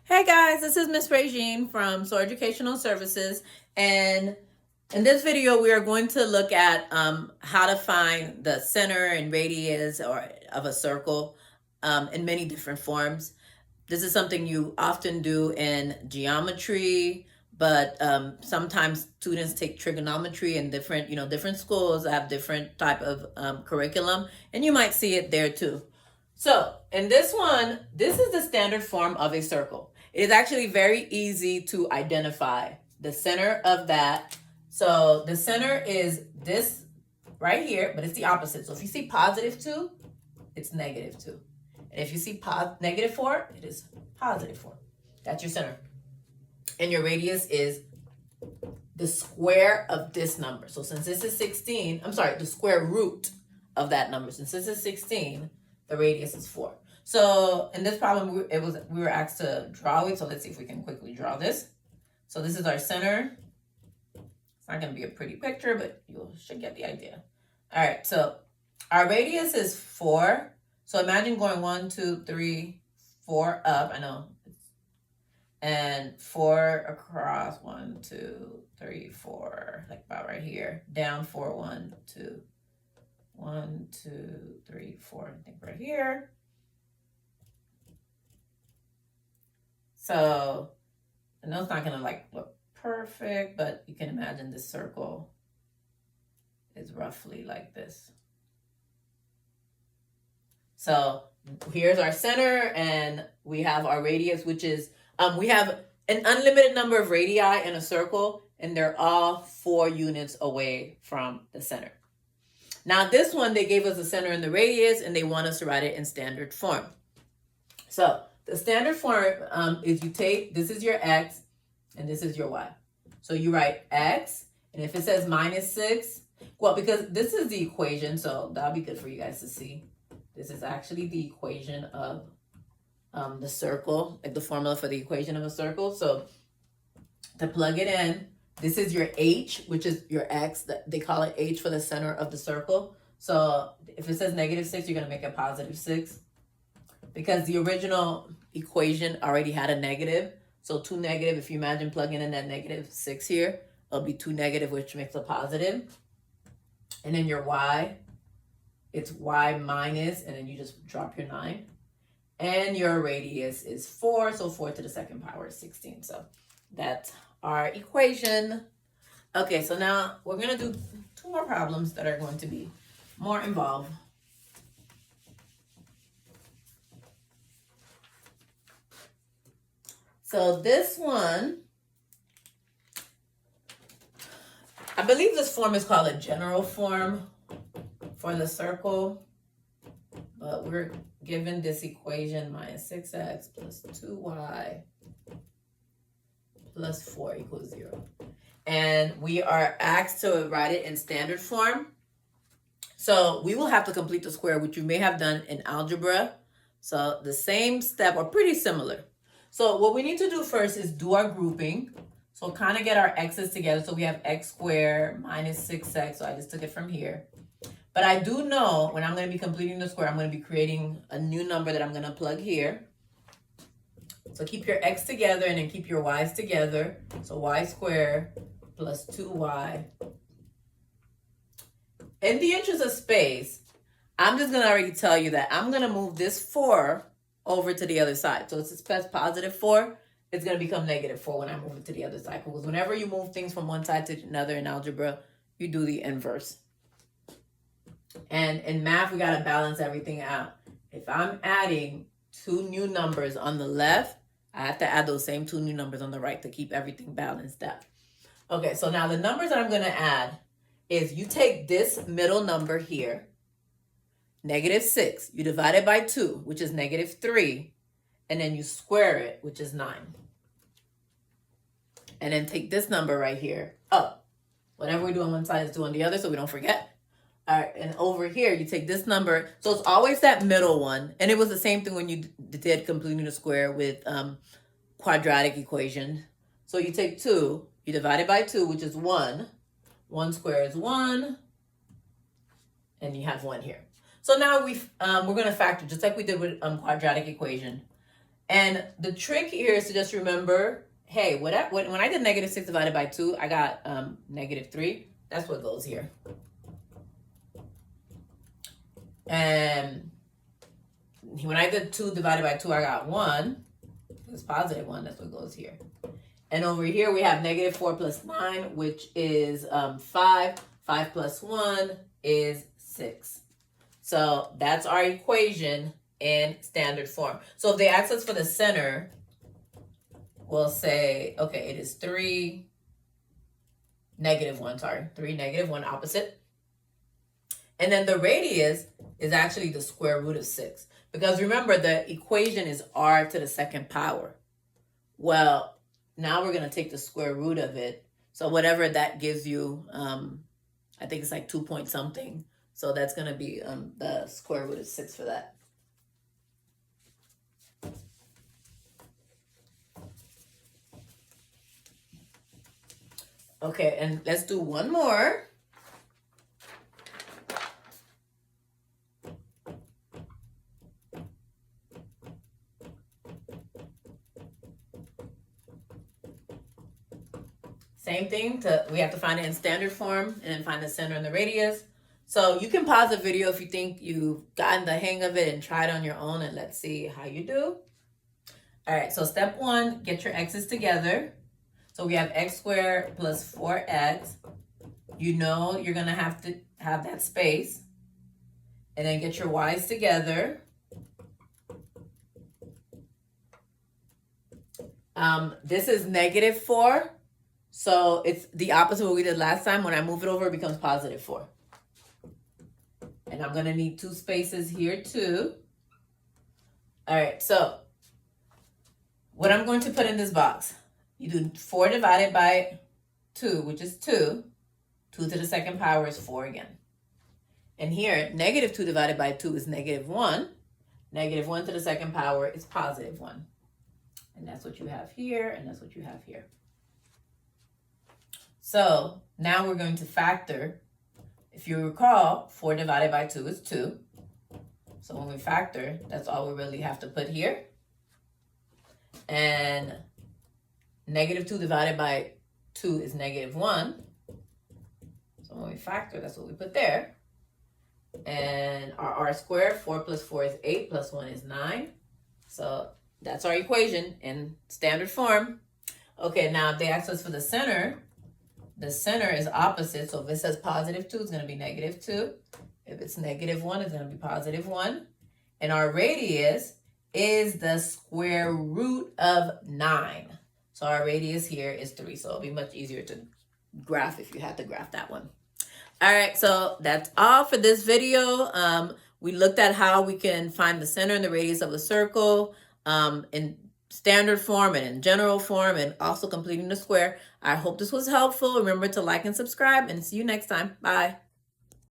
Hey guys, this is Miss Regine from So Educational Services, and in this video we are going to look at how to find the center and radius or of a circle in many different forms. This is something you often do in geometry, but sometimes students take trigonometry in different schools have different type of curriculum, and you might see it there too. So in this one, this is the standard form of a circle. It is actually very easy to identify the center of that. So the center is this right here, but it's the opposite. So if you see +2, it's -2. And if you see -4, it is +4. That's your center. And your radius is the square of this number. So since this is 16, I'm sorry, the square root of that number. Since this is 16, the radius is 4. So in this problem, we were asked to draw it. So let's see if we can quickly draw this. So this is our center. It's not going to be a pretty picture, but you should get the idea. All right, so our radius is 4. So imagine going 1, 2, 3, 4 up. I know. And 4 across, 1, 2, 3, 4, like about right here. Down 4, 1, 2. 1, 2, 3, 4, I think right here. So I know it's not gonna look perfect, but you can imagine this circle is roughly like this. So here's our center, and we have our radius, which is, we have an unlimited number of radii in a circle, and they're all 4 units away from the center. Now this one, they gave us the center and the radius, and they want us to write it in standard form. So the standard form is you take, this is your x, and this is your y. So you write x, and if it says -6, well, because this is the equation, so that'll be good for you guys to see. This is actually the equation of the circle, like the formula for the equation of a circle. So to plug it in, this is your h, which is your x. They call it h for the center of the circle. So if it says -6, you're going to make it +6 because the original equation already had a negative. So 2 negative, if you imagine plugging in that -6 here, it'll be 2 negative, which makes a positive. And then your y, it's y minus, and then you just drop your 9. And your radius is 4, so 4 to the second power is 16. So that's our equation. Okay, so now we're going to do 2 more problems that are going to be more involved. So this one, I believe this form is called a general form for the circle, but we're given this equation -6x plus 2y plus 4 equals 0. And we are asked to write it in standard form. So we will have to complete the square, which you may have done in algebra. So the same step or pretty similar. So what we need to do first is do our grouping. So kind of get our x's together. So we have x squared minus 6x. So I just took it from here. But I do know when I'm going to be completing the square, I'm going to be creating a new number that I'm going to plug here. So keep your x together and then keep your y's together. So y squared plus 2y. In the interest of space, I'm just going to already tell you that I'm going to move this 4 over to the other side. So it's +4. It's going to become -4 when I move it to the other side. Because whenever you move things from one side to another in algebra, you do the inverse. And in math, we got to balance everything out. If I'm adding 2 new numbers on the left, I have to add those same 2 new numbers on the right to keep everything balanced out. Okay, so now the numbers that I'm going to add is you take this middle number here, -6. You divide it by 2, which is -3. And then you square it, which is 9. And then take this number right here up. Whatever we do on one side is do on the other, so we don't forget. All right, and over here, you take this number. So it's always that middle one. And it was the same thing when you did completing the square with quadratic equation. So you take 2, you divide it by 2, which is 1. 1 squared is 1. And you have 1 here. So now we're going to factor, just like we did with quadratic equation. And the trick here is to just remember, hey, when I did negative 6 divided by 2, I got negative 3. That's what goes here. And when I did 2 divided by 2, I got 1. It's positive 1. That's what goes here. And over here, we have negative 4 plus 9, which is 5. 5 plus 1 is 6. So that's our equation in standard form. So if they ask us for the center, we'll say, okay, it is 3, negative 1, 3, negative 1 opposite. And then the radius is actually the square root of 6. Because remember, the equation is r to the second power. Well, now we're going to take the square root of it. So whatever that gives you, I think it's like 2 point something. So that's going to be the square root of 6 for that. Okay, and let's do one more. Same thing, we have to find it in standard form and then find the center and the radius. So you can pause the video if you think you've gotten the hang of it and try it on your own, and let's see how you do. All right, so step 1, get your x's together. So we have x squared plus 4x. You know you're going to have that space. And then get your y's together. This is negative 4. So it's the opposite of what we did last time. When I move it over, it becomes positive 4. And I'm going to need 2 spaces here too. All right, so what I'm going to put in this box, you do 4 divided by 2, which is 2. 2 to the second power is 4 again. And here, negative 2 divided by 2 is negative 1. Negative 1 to the second power is positive 1. And that's what you have here, and that's what you have here. So now we're going to factor. If you recall, 4 divided by 2 is 2. So when we factor, that's all we really have to put here. And negative 2 divided by 2 is negative 1. So when we factor, that's what we put there. And our r squared, 4 plus 4 is 8, plus 1 is 9. So that's our equation in standard form. Okay, now if they ask us for the center is opposite. So if it says positive 2, it's going to be negative 2. If it's negative 1, it's going to be positive 1. And our radius is the square root of 9. So our radius here is 3. So it'll be much easier to graph if you had to graph that one. All right, so that's all for this video. We looked at how we can find the center and the radius of a circle in standard form and in general form, and also completing the square. I hope this was helpful. Remember to like and subscribe, and see you next time. Bye.